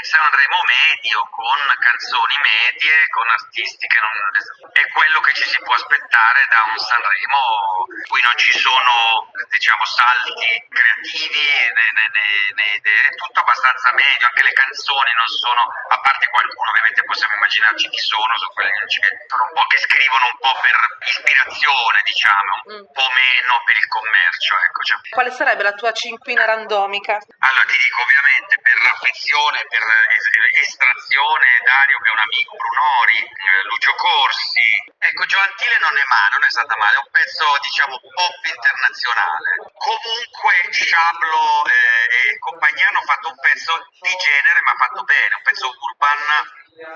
Sanremo medio, con canzoni medie, con artisti che non... è quello che ci si può aspettare da un Sanremo in cui non ci sono, diciamo, salti creativi, è tutto abbastanza medio, anche le canzoni non sono, a parte qualcuno, ovviamente possiamo immaginarci chi sono quelle che sono un po' che scrivono un po' per ispirazione, diciamo, un po' meno per il commercio, ecco. Cioè. Quale sarebbe la tua cinquina randomica? Allora ti dico, ovviamente per affezione, per estrazione, Dario che è un amico, Brunori, Lucio Corsi, ecco Gioantile non è male, non è stata male, è un pezzo diciamo pop internazionale. Comunque Sciablo e compagnia hanno fatto un pezzo di genere ma fatto bene, un pezzo urban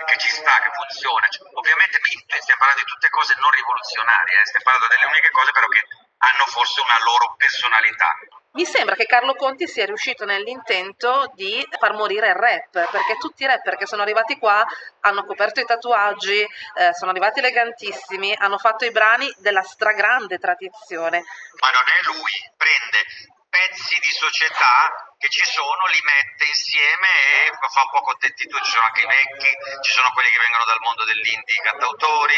che ci sta, che funziona. Cioè, ovviamente stiamo parlando di tutte cose non rivoluzionarie, stiamo parlando delle uniche cose però che hanno forse una loro personalità. Mi sembra che Carlo Conti sia riuscito nell'intento di far morire il rap, perché tutti i rapper che sono arrivati qua hanno coperto i tatuaggi, sono arrivati elegantissimi, hanno fatto i brani della stragrande tradizione. Ma non è lui, prende pezzi di società che ci sono, li mette insieme e fa un po' contenti tutti. Ci sono anche i vecchi, ci sono quelli che vengono dal mondo dell'indie, i cantautori,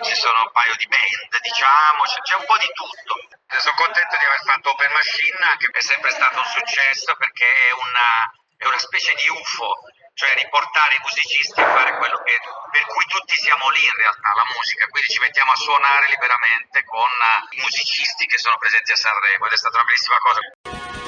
ci sono un paio di band, diciamo, c'è un po' di tutto. Sono contento di aver fatto Open Machine, che è sempre stato un successo perché è una specie di UFO, cioè riportare i musicisti a fare quello per cui tutti siamo lì in realtà, la musica, quindi ci mettiamo a suonare liberamente con i musicisti che sono presenti a Sanremo ed è stata una bellissima cosa.